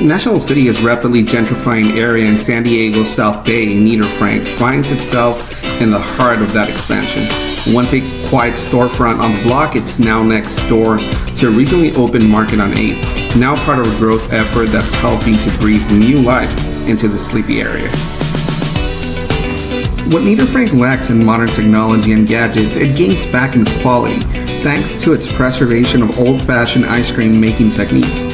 National City is a rapidly gentrifying area in San Diego's South Bay. Niederfrank finds itself in the heart of that expansion. Once a quiet storefront on the block, it's now next door to a recently opened market on 8th, now part of a growth effort that's helping to breathe new life into the sleepy area. What Niederfrank lacks in modern technology and gadgets, it gains back in quality, thanks to its preservation of old-fashioned ice cream making techniques.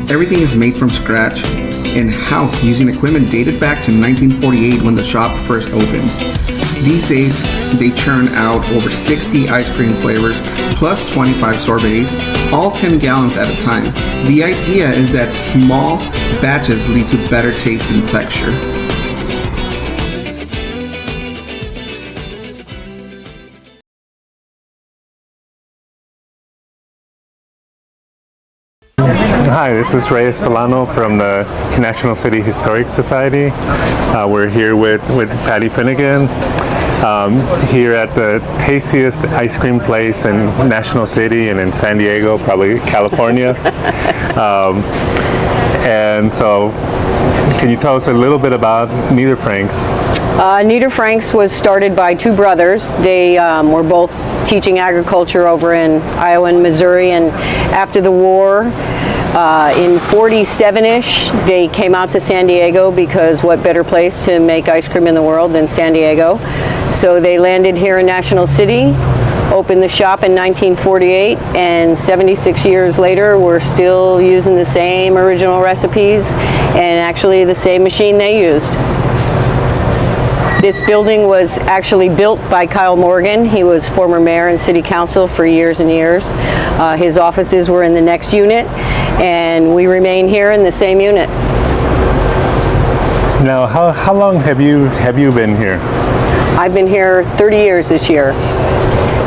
Everything is made from scratch, in-house, using equipment dated back to 1948 when the shop first opened. These days, they churn out over 60 ice cream flavors, plus 25 sorbets, all 10 gallons at a time. The idea is that small batches lead to better taste and texture. Hi, this is Reyes Solano from the National City Historic Society. We're here with Patty Finnegan here at the tastiest ice cream place in National City and in San Diego, probably California. And so, can you tell us a little bit about Niederfranks? Niederfranks was started by two brothers. They were both teaching agriculture over in Iowa and Missouri, and after the war, in 47-ish, they came out to San Diego because what better place to make ice cream in the world than San Diego. So they landed here in National City, opened the shop in 1948, and 76 years later, we're still using the same original recipes and actually the same machine they used. This building was actually built by Kyle Morgan. He was former mayor and city council for years and years. His offices were in the next unit, and we remain here in the same unit. Now, how long have you been here? I've been here 30 years this year.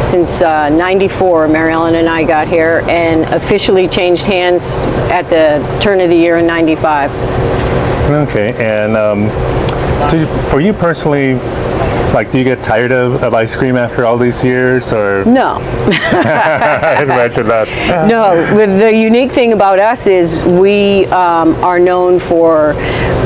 Since 94, Mary Ellen and I got here, and officially changed hands at the turn of the year in 95. Okay, and for you personally, like, do you get tired of ice cream after all these years, or? No. I imagine that. No, the unique thing about us is we are known for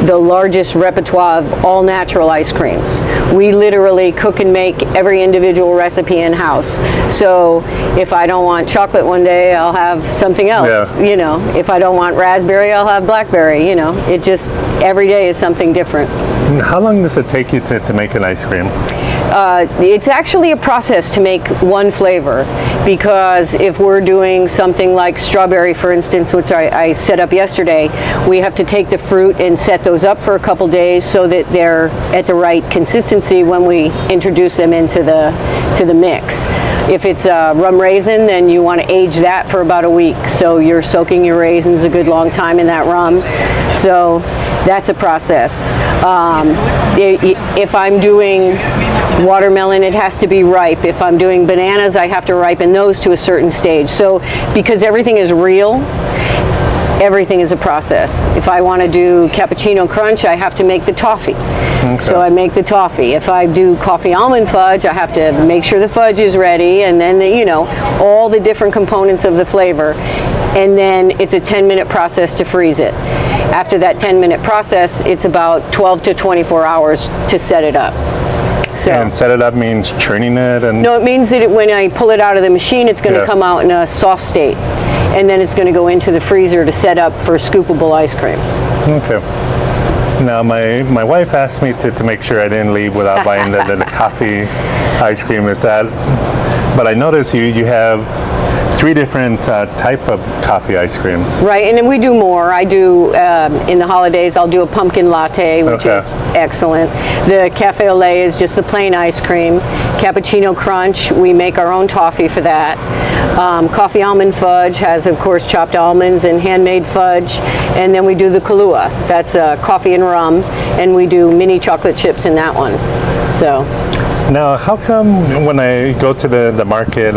the largest repertoire of all natural ice creams. We literally cook and make every individual recipe in-house. So if I don't want chocolate one day, I'll have something else. Yeah. You know, if I don't want raspberry, I'll have blackberry. You know, it just, every day is something different. How long does it take you to make an ice cream? It's actually a process to make one flavor, because if we're doing something like strawberry, for instance, which I set up yesterday, we have to take the fruit and set those up for a couple days so that they're at the right consistency when we introduce them into the mix. If it's a rum raisin, then you want to age that for about a week. So you're soaking your raisins a good long time in that rum. So that's a process. If I'm doing watermelon, it has to be ripe. If I'm doing bananas, I have to ripen those to a certain stage. So because everything is real, everything is a process. If I want to do cappuccino crunch, I have to make the toffee. Okay. So I make the toffee. If I do coffee almond fudge, I have to make sure the fudge is ready, and then all the different components of the flavor. And then it's a 10-minute process to freeze it. After that 10-minute process, it's about 12 to 24 hours to set it up. So, and set it up means churning it? And no, it means that when I pull it out of the machine, it's going to come out in a soft state. And then it's going to go into the freezer to set up for scoopable ice cream. Okay. Now, my wife asked me to make sure I didn't leave without buying the coffee ice cream. But I noticed you have 3 different type of coffee ice creams. Right, and then we do more. I do, in the holidays, I'll do a pumpkin latte, which is excellent. The cafe au lait is just the plain ice cream. Cappuccino crunch, we make our own toffee for that. Coffee almond fudge has, of course, chopped almonds and handmade fudge. And then we do the Kahlua. That's coffee and rum. And we do mini chocolate chips in that one. So. Now, how come when I go to the market,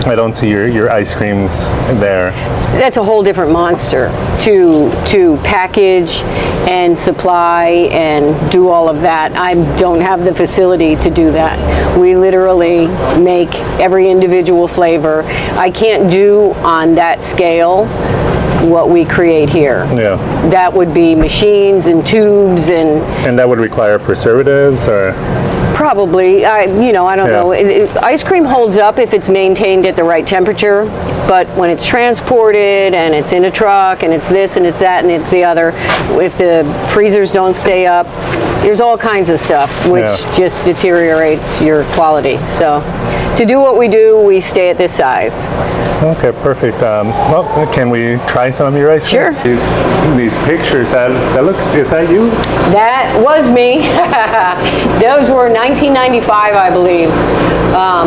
I don't see your ice creams there. That's a whole different monster to package and supply and do all of that. I don't have the facility to do that. We literally make every individual flavor. I can't do on that scale what we create here. Yeah. That would be machines and tubes and that would require preservatives or? probably. I don't know. Ice cream holds up if it's maintained at the right temperature, but when it's transported and it's in a truck and it's this and it's that and it's the other, if the freezers don't stay up, there's all kinds of stuff which just deteriorates your quality. So to do what we do, we stay at this size. Okay, perfect. Well, can we try some of your ice cream? Sure. These pictures, that looks, is that you? That was me. Those were 1995, I believe.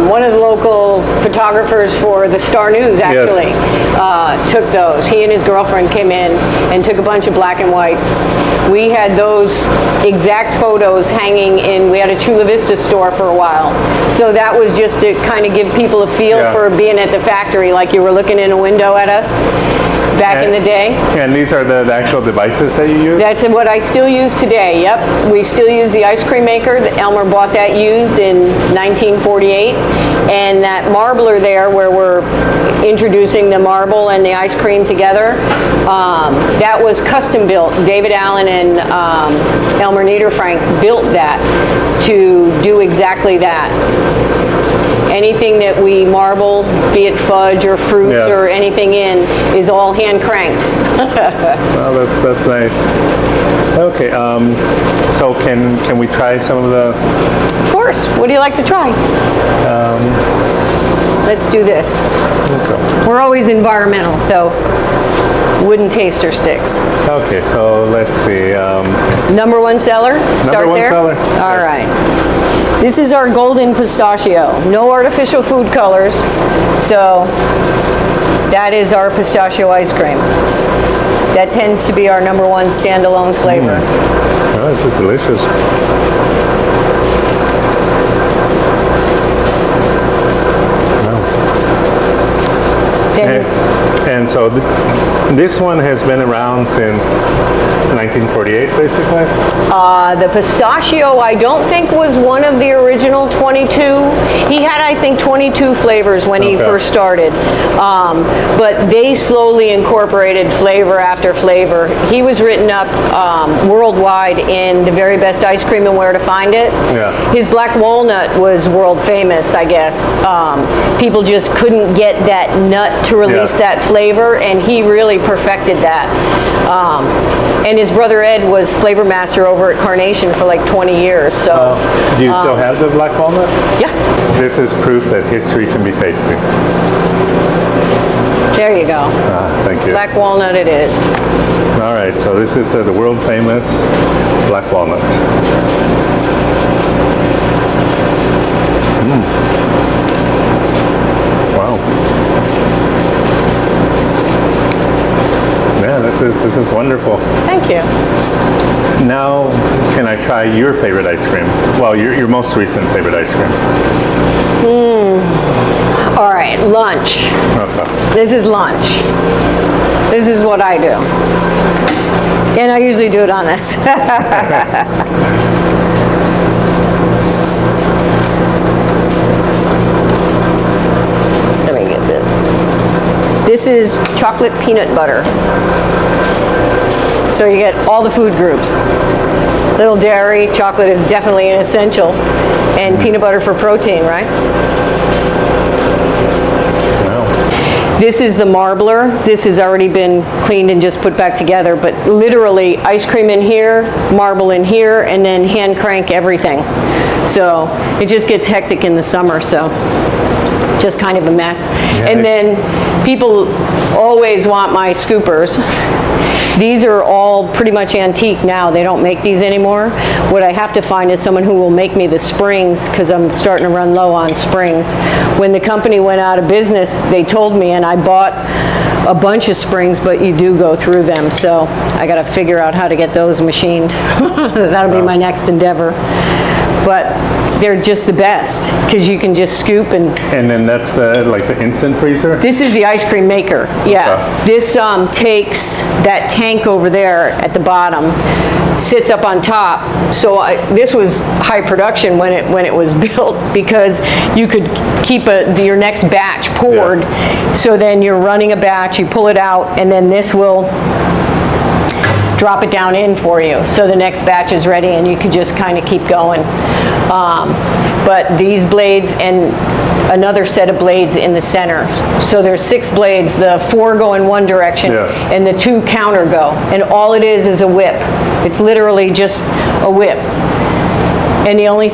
One of the local photographers for the Star News actually took those. He and his girlfriend came in and took a bunch of black and whites. We had those exact photos hanging in, we had a Chula Vista store for a while. So that was just to kind of give people a feel for being at the factory, like you were looking in a window at us back in the day. And these are the actual devices that you use? That's what I still use today, yep. We still use the ice cream maker. Elmer bought that used in 1948. And that marbler there where we're introducing the marble and the ice cream together, that was custom built. David Allen and Elmer Niederfrank built that to do exactly that. Anything that we marble, be it fudge or fruits or anything in, is all hand cranked. Well, that's nice. Okay, so can we try some of the? Of course. What do you like to try? Let's do this. Okay. We're always environmental, so wooden taster sticks. Okay, so let's see. Number one seller. Start number one there. seller. All right. This is our golden pistachio. No artificial food colors. So that is our pistachio ice cream. That tends to be our number one standalone flavor. Oh, this is delicious. And so this one has been around since 1948, basically? The pistachio, I don't think was one of the original 22. He had, I think, 22 flavors when he first started. But they slowly incorporated flavor after flavor. He was written up worldwide in The Very Best Ice Cream and Where to Find It. Yeah. His black walnut was world famous, I guess. People just couldn't get that nut to release that flavor, and he really perfected that. And his brother Ed was flavor master over at Carnation for like 20 years. So, do you still have the black walnut? Yeah. This is proof that history can be tasty. There you go. Thank you. Black walnut it is. All right, so this is the world famous black walnut. Wow. Yeah, this is wonderful. Thank you. Now, can I try your favorite ice cream? Well, your most recent favorite ice cream. All right, lunch. Okay. This is lunch. This is what I do. And I usually do it on this. Let me get this. This is chocolate peanut butter. So you get all the food groups. Little dairy, chocolate is definitely an essential, and peanut butter for protein, right? Wow. This is the marbler. This has already been cleaned and just put back together, but literally ice cream in here, marble in here, and then hand crank everything. So it just gets hectic in the summer, so just kind of a mess. Yeah. And then people always want my scoopers. These are all pretty much antique now. They don't make these anymore. What I have to find is someone who will make me the springs, because I'm starting to run low on springs. When the company went out of business, they told me, and I bought a bunch of springs, but you do go through them. So I got to figure out how to get those machined. That'll be my next endeavor. But they're just the best because you can just scoop and. And then that's the instant freezer? This is the ice cream maker. Yeah. Okay. This takes that tank over there at the bottom, sits up on top. So this was high production when it was built because you could keep your next batch poured. Yeah. So then you're running a batch, you pull it out, and then this will drop it down in for you. So the next batch is ready and you can just kind of keep going. But these blades and another set of blades in the center. So there's 6 blades, the 4 go in one direction and the 2 counter go. And all it is a whip. It's literally just a whip. And the only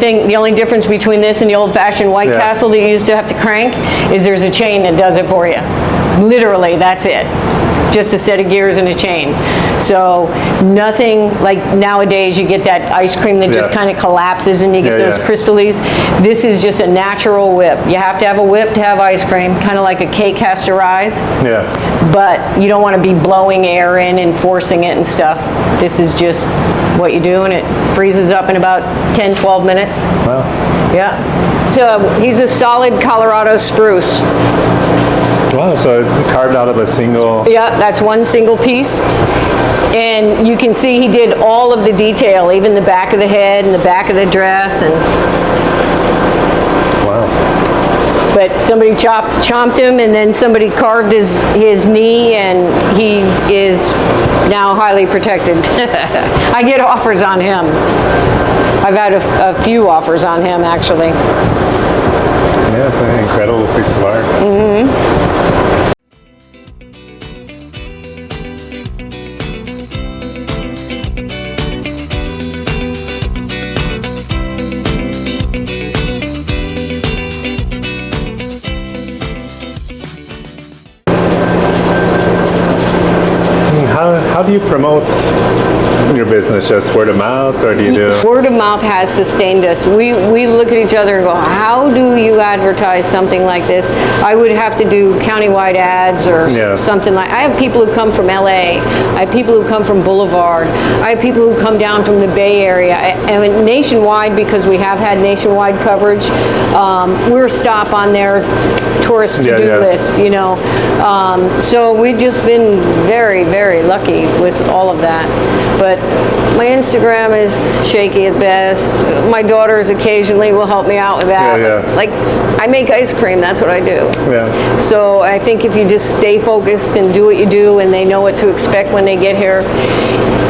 difference between this and the old-fashioned White Castle that you used to have to crank is there's a chain that does it for you. Literally, that's it. Just a set of gears and a chain. So nothing like nowadays you get that ice cream that just kind of collapses and you get those crystallines. This is just a natural whip. You have to have a whip to have ice cream, kind of like a cake has to rise. Yeah. But you don't want to be blowing air in and forcing it and stuff. This is just what you do and it freezes up in about 10, 12 minutes. Wow. Yeah. So he's a solid Colorado spruce. Wow, so it's carved out of a single... Yeah, that's one single piece. And you can see he did all of the detail, even the back of the head and the back of the dress. And wow. But somebody chomped him, and then somebody carved his knee, and he is now highly protected. I get offers on him. I've had a few offers on him, actually. Yeah, it's an incredible piece of art. Mm-hmm. How do you promote your business? Just word of mouth, or do you do? Word of mouth has sustained us. We look at each other and go, how do you advertise something like this? I would have to do countywide ads or something like. I have people who come from LA. I have people who come from Boulevard. I have people who come down from the Bay Area. And nationwide, because we have had nationwide coverage, we're a stop on their tourist to-do list, you know. So we've just been very, very lucky with all of that. But my Instagram is shaky at best. My daughters occasionally will help me out with that. Like, I make ice cream, that's what I do. Yeah. So I think if you just stay focused and do what you do and they know what to expect when they get here,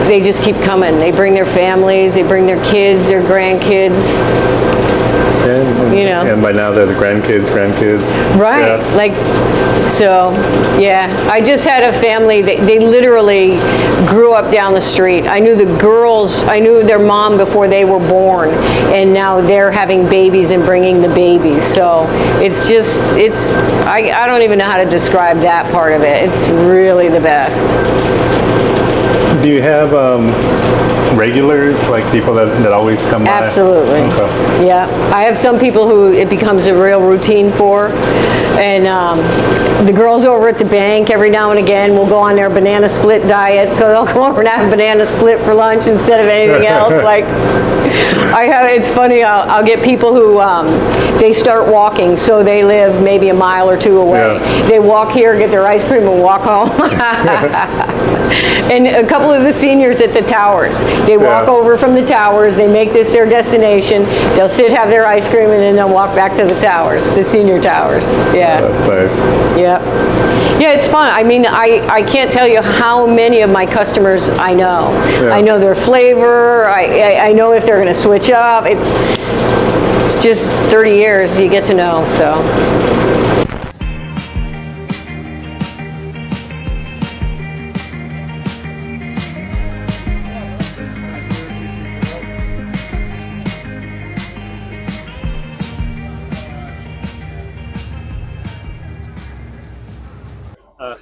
they just keep coming. They bring their families, they bring their kids, their grandkids. You know. And by now they're the grandkids. Right. Yeah. Like, so, yeah. I just had a family, they literally grew up down the street. I knew the girls, I knew their mom before they were born, and now they're having babies and bringing the babies. So it's just, I don't even know how to describe that part of it. It's really the best. Do you have regulars, like people that always come by? Absolutely. Okay. Yeah. I have some people who it becomes a real routine for. And the girls over at the bank, every now and again, will go on their banana split diet. So they'll come over and have a banana split for lunch instead of anything else. Like, it's funny, I'll get people who, they start walking. So they live maybe a mile or 2 away. Yeah. They walk here, get their ice cream, and walk home. And a couple of the seniors at the towers, they walk over from the towers, they make this their destination, they'll sit, have their ice cream, and then they'll walk back to the towers, the senior towers. Yeah. Oh, that's nice. Yeah. Yeah, it's fun. I mean, I can't tell you how many of my customers I know. Yeah. I know their flavor, I know if they're going to switch up. It's just 30 years you get to know, so.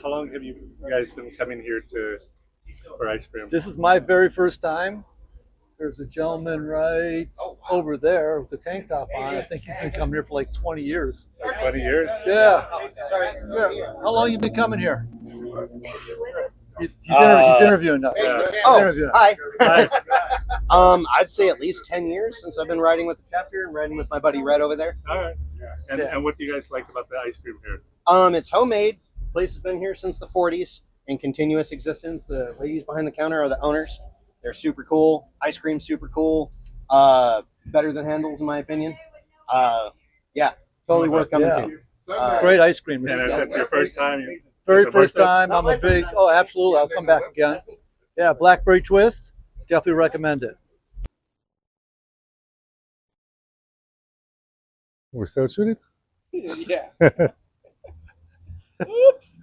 How long have you guys been coming here for ice cream? This is my very first time. There's a gentleman right over there with the tank top on. I think he's been coming here for like 20 years. 20 years? Yeah. How long you been coming here? He's interviewing us. Hi. I'd say at least 10 years since I've been riding with the chapter and riding with my buddy Red over there. All right. And what do you guys like about the ice cream here? It's homemade. The place has been here since the 40s in continuous existence. The ladies behind the counter are the owners. They're super cool. Ice cream, super cool. Better than Handles, in my opinion. Yeah, totally worth coming to. Great ice cream. And if that's your first time? Very first time. I'm a big, absolutely. I'll come back again. Yeah, blackberry twist. Definitely recommend it. We're still shooting? Yeah. Oops.